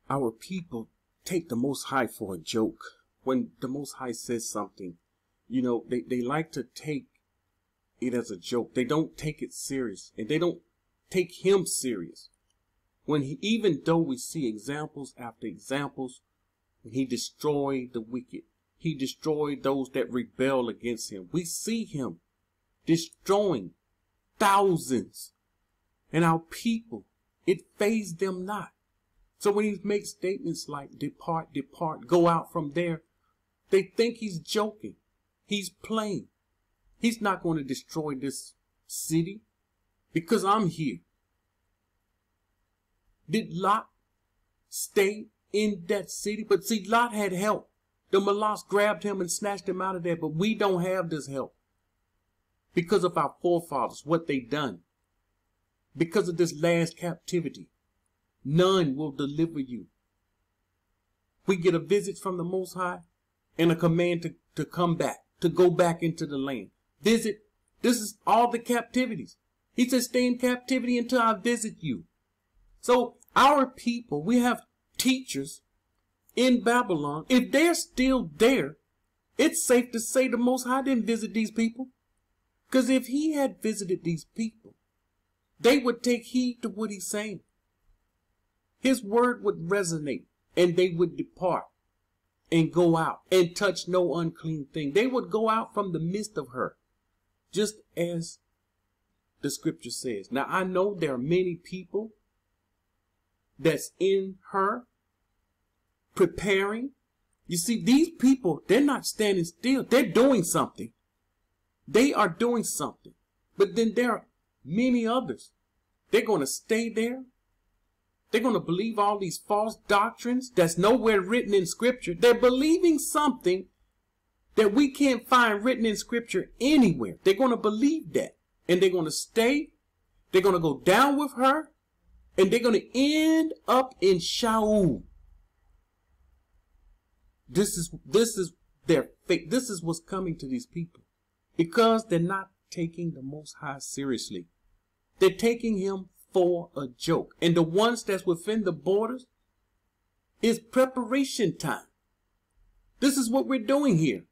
Our people take the Most High for a joke. When the Most High says something, you know, they like to take it as a joke. They don't take it serious, and they don't take him serious. When he, even though we see examples after examples, when he destroyed the wicked, he destroyed those that rebel against him. We see him destroying thousands, and our people, it fazed them not. So when he makes statements like, depart, depart, go out from there, they think he's joking. He's playing. He's not going to destroy this city because I'm here. Did Lot stay in that city? But see, Lot had help. The Malaks grabbed him and snatched him out of there. But we don't have this help because of our forefathers, what they done. Because of this last captivity, none will deliver you. We get a visit from the Most High and a command to come back, to go back into the land. Visit. This is all the captivities. He says, stay in captivity until I visit you. So our people, we have teachers in Babylon. If they're still there, it's safe to say the Most High didn't visit these people. Because if he had visited these people, they would take heed to what he's saying. His word would resonate, and they would depart and go out and touch no unclean thing. They would go out from the midst of her, just as the scripture says. Now, I know there are many people that's in her preparing. You see, these people, they're not standing still. They're doing something. They are doing something. But then there are many others. They're going to stay there. They're going to believe all these false doctrines that's nowhere written in scripture. They're believing something that we can't find written in scripture anywhere. They're going to believe that. And they're going to stay. They're going to go down with her. And they're going to end up in Sheol. This is their fate. This is what's coming to these people. Because they're not taking the Most High seriously. They're taking him for a joke. And the ones that's within the borders is preparation time. This is what we're doing here.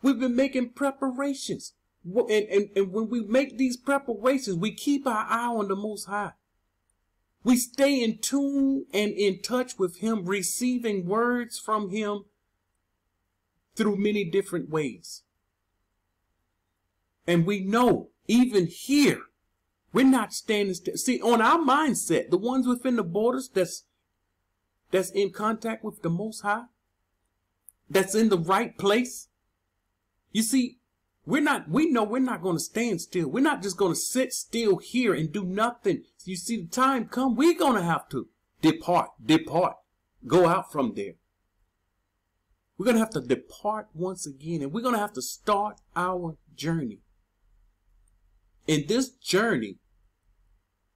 We've been making preparations. And when we make these preparations, we keep our eye on the Most High. We stay in tune and in touch with him, receiving words from him through many different ways. And we know, even here, we're not standing still. See, on our mindset, the ones within the borders that's in contact with the Most High, that's in the right place. You see, we know we're not going to stand still. We're not just going to sit still here and do nothing. You see, the time come, we're going to have to depart, go out from there. We're going to have to depart once again, and we're going to have to start our journey. And this journey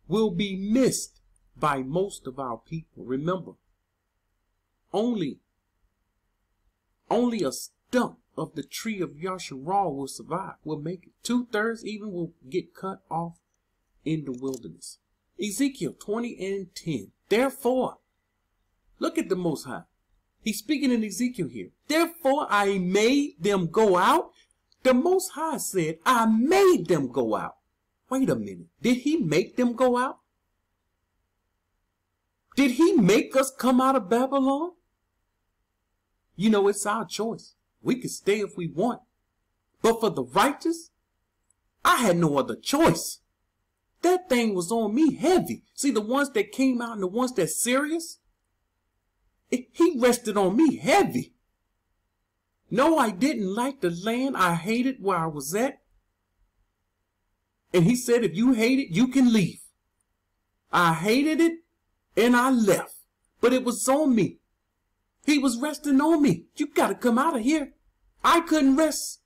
will be missed by most of our people. Remember, only a stump of the tree of Yasharal will survive, will make it. 2/3 even will get cut off in the wilderness. Ezekiel 20:10. Therefore, look at the Most High. He's speaking in Ezekiel here. Therefore, I made them go out. The Most High said, I made them go out. Wait a minute. Did he make them go out? Did he make us come out of Babylon? You know, it's our choice. We can stay if we want. But for the righteous, I had no other choice. That thing was on me heavy. See, the ones that came out and the ones that's serious, he rested on me heavy. No, I didn't like the land. I hated where I was at. And he said, if you hate it, you can leave. I hated it and I left. But it was on me. He was resting on me. You got to come out of here. I couldn't rest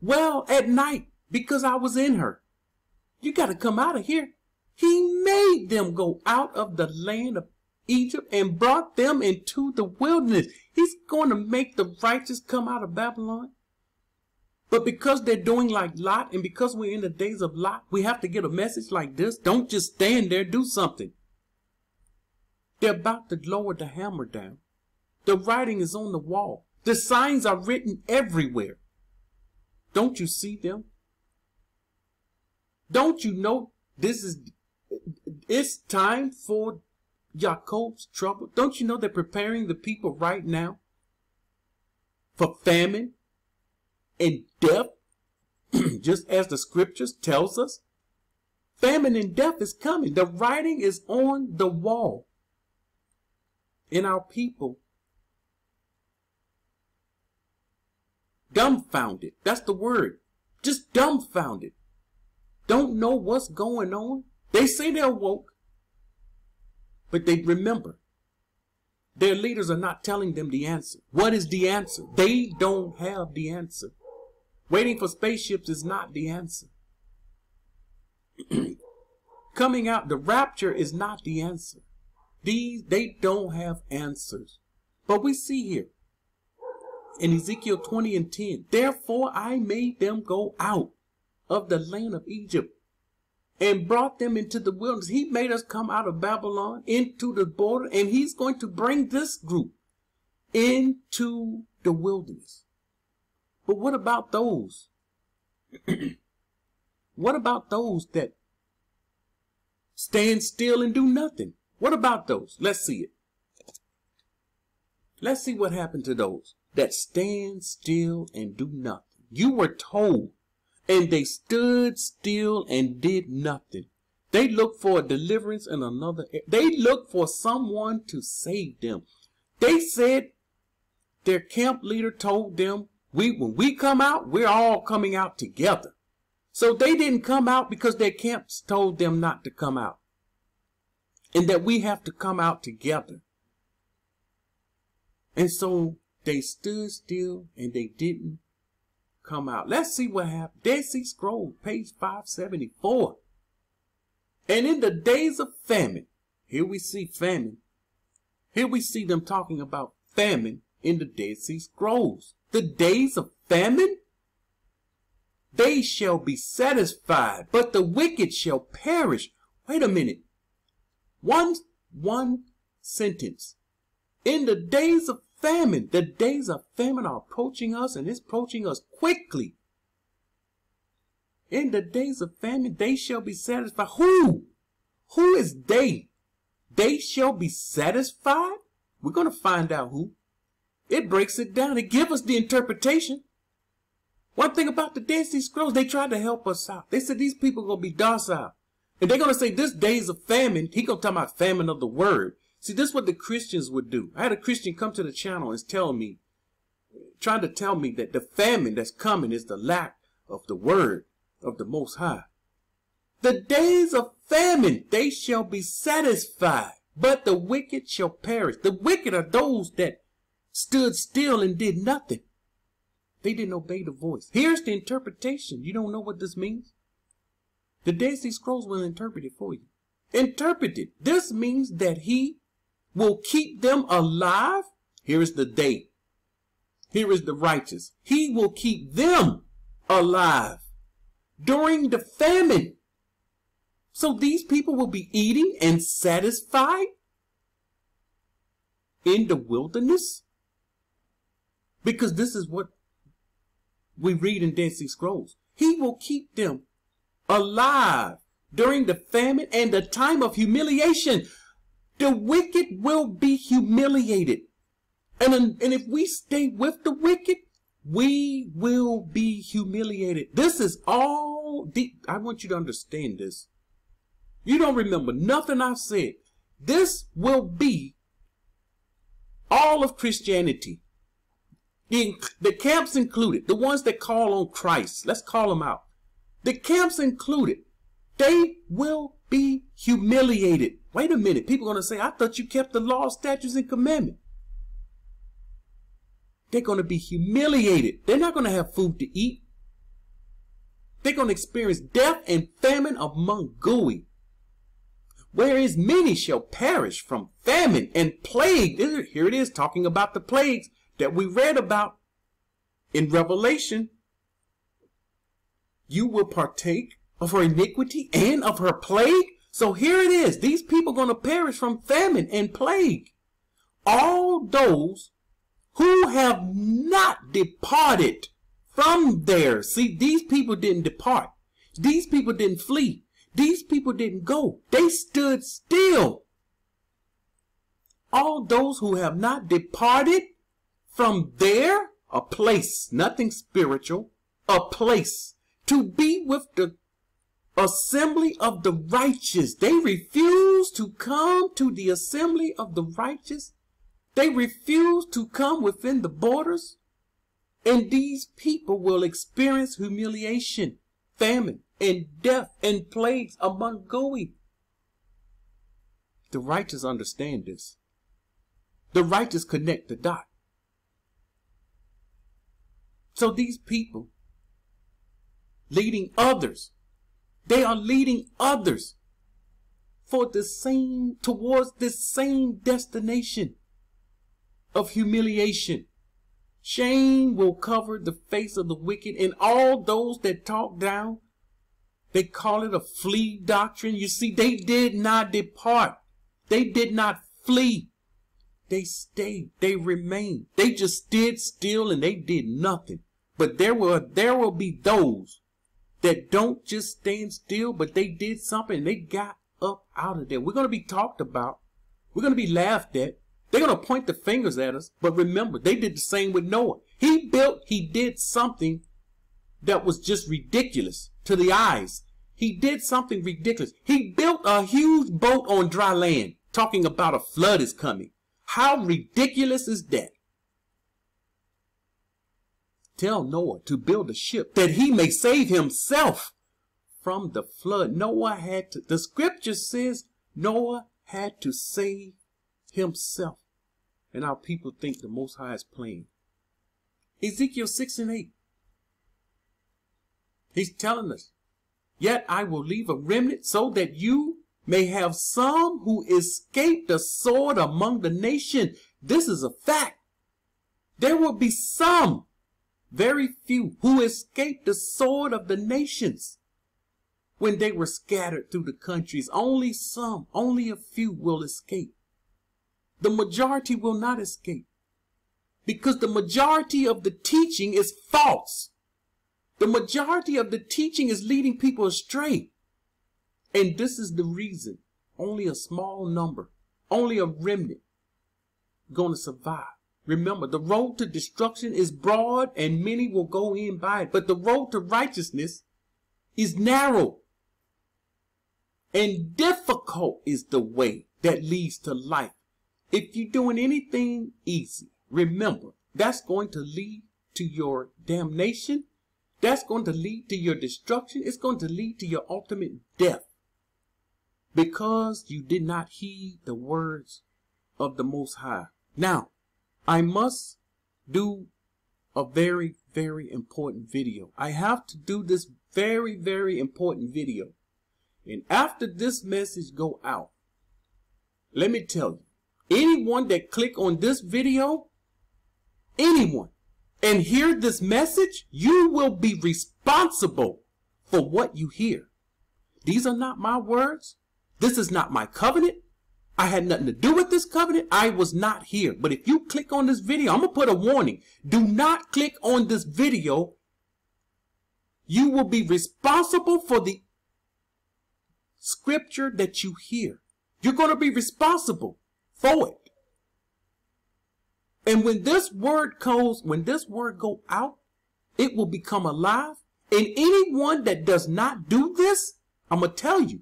well at night because I was in her. You got to come out of here. He made them go out of the land of Egypt and brought them into the wilderness. He's going to make the righteous come out of Babylon. But because they're doing like Lot, and because we're in the days of Lot, we have to get a message like this. Don't just stand there, do something. They're about to lower the hammer down. The writing is on the wall. The signs are written everywhere. Don't you see them? Don't you know it's time for Yahuah's trouble? Don't you know they're preparing the people right now for famine and death? Just as the scriptures tells us, famine and death is coming. The writing is on the wall. And our people, dumbfounded. That's the word. Just dumbfounded. Don't know what's going on. They say they're woke, but they remember their leaders are not telling them the answer. What is the answer? They don't have the answer. Waiting for spaceships is not the answer. Coming out, the rapture is not the answer. They don't have answers. But we see here in Ezekiel 20 and 10, therefore I made them go out of the land of Egypt and brought them into the wilderness. He made us come out of Babylon into the border, and he's going to bring this group into the wilderness. But what about those? What about those that stand still and do nothing? What about those? Let's see it. Let's see what happened to those that stand still and do nothing. You were told, and they stood still and did nothing. They looked for a deliverance in another. They looked for someone to save them. They said their camp leader told them, when we come out, we're all coming out together. So they didn't come out because their camps told them not to come out. And that we have to come out together. And so they stood still and they didn't come out. Let's see what happened. Dead Sea Scrolls, page 574. And in the days of famine, here we see famine. Here we see them talking about famine in the Dead Sea Scrolls. The days of famine? They shall be satisfied, but the wicked shall perish. Wait a minute. One sentence. In the days of famine, the days of famine are approaching us, and it's approaching us quickly. In the days of famine, they shall be satisfied. Who? Who is they? They shall be satisfied? We're going to find out who. It breaks it down. It gives us the interpretation. One thing about the Dead Sea Scrolls, they tried to help us out. They said these people are going to be docile. And they're going to say this days of famine, he going to talk about famine of the word. See, this is what the Christians would do. I had a Christian come to the channel and trying to tell me that the famine that's coming is the lack of the word of the Most High. The days of famine, they shall be satisfied, but the wicked shall perish. The wicked are those that stood still and did nothing. They didn't obey the voice. Here's the interpretation. You don't know what this means? The Dead Sea Scrolls will interpret it for you. Interpret it. This means that he will keep them alive. Here is the they. Here is the righteous. He will keep them alive during the famine. So these people will be eating and satisfied in the wilderness. Because this is what we read in Dead Sea Scrolls. He will keep them alive during the famine and the time of humiliation. The wicked will be humiliated. And if we stay with the wicked, we will be humiliated. This is all deep. I want you to understand this. You don't remember nothing I've said. This will be all of Christianity. The camps included, the ones that call on Christ. Let's call them out. The camps included. They will be humiliated. Wait a minute. People are going to say, I thought you kept the law, statutes, and commandments. They're going to be humiliated. They're not going to have food to eat. They're going to experience death and famine among gooey. Whereas many shall perish from famine and plague. Here it is talking about the plagues that we read about in Revelation. You will partake of her iniquity and of her plague. So here it is. These people are going to perish from famine and plague. All those who have not departed from there. See, these people didn't depart. These people didn't flee. These people didn't go. They stood still. All those who have not departed from there, a place, nothing spiritual, a place, to be with the assembly of the righteous. They refuse to come to the assembly of the righteous. They refuse to come within the borders. And these people will experience humiliation, famine, and death, and plagues among going. The righteous understand this. The righteous connect the dot. So these people leading others, they are leading others for the same, towards this same destination of humiliation. Shame will cover the face of the wicked, and all those that talk down, they call it a flee doctrine. You see, they did not depart. They did not flee. They stayed. They remained. They just stood still and they did nothing. But there will be those that don't just stand still, but they did something and they got up out of there. We're going to be talked about. We're going to be laughed at. They're going to point the fingers at us. But remember, they did the same with Noah. He did something that was just ridiculous to the eyes. He did something ridiculous. He built a huge boat on dry land, talking about a flood is coming. How ridiculous is that? Tell Noah to build a ship that he may save himself from the flood. Noah had to, the scripture says Noah had to save himself. And our people think the Most High is playing. Ezekiel 6 and 8. He's telling us, yet I will leave a remnant so that you may have some who escape the sword among the nation. This is a fact. There will be some, very few, who escape the sword of the nations. When they were scattered through the countries, only some, only a few will escape. The majority will not escape, because the majority of the teaching is false. The majority of the teaching is leading people astray. And this is the reason only a small number, only a remnant, going to survive. Remember, the road to destruction is broad and many will go in by it. But the road to righteousness is narrow. And difficult is the way that leads to life. If you're doing anything easy, remember, that's going to lead to your damnation. That's going to lead to your destruction. It's going to lead to your ultimate death. Because you did not heed the words of the Most High. Now, I must do a very, very important video. I have to do this very, very important video. And after this message go out, let me tell you, anyone that click on this video, anyone, and hear this message, you will be responsible for what you hear. These are not my words. This is not my covenant. I had nothing to do with this covenant. I was not here. But if you click on this video, I'm going to put a warning. Do not click on this video. You will be responsible for the scripture that you hear. You're going to be responsible for it. And when this word go out, it will become alive. And anyone that does not do this, I'm going to tell you,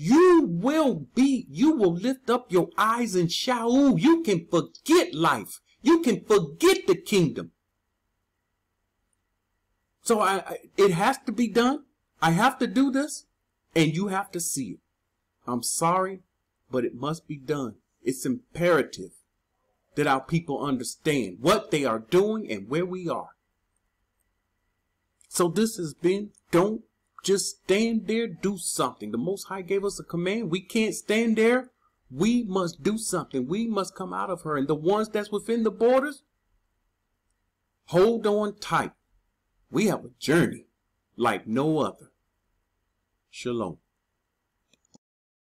you will lift up your eyes and shout. You can forget life. You can forget the kingdom. So it has to be done. I have to do this, and you have to see it. I'm sorry, but it must be done. It's imperative that our people understand what they are doing and where we are. So this has been, don't just stand there, do something. The Most High gave us a command. We can't stand there. We must do something. We must come out of her. And the ones that's within the borders, hold on tight. We have a journey like no other. Shalom.